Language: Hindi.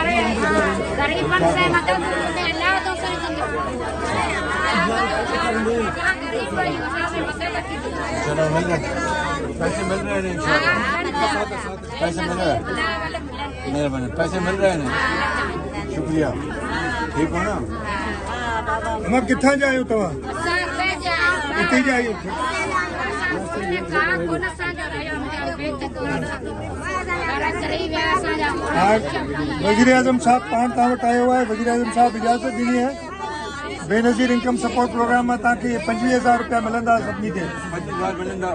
गरीबन से मदद अल्लाह तो सही चलो मिल गए, पैसे मिल रहे हैं, पैसे मिल रहे हैं, मेहरबानी, पैसे मिल रहे हैं, शुक्रिया। ठीक हो ना? मैं कितना जायो तवा कितनी जायो वज़ीर आज़म साहब पान तव्हां वटि आयो आहे। वज़ीर आज़म साहब इजाज़त ॾिनी है बेनज़ीर इनकम सपोर्ट प्रोग्राम में तव्हांखे 25,000 रुपया मिलंदा सभिनी खे। 25,000 मिलंदा।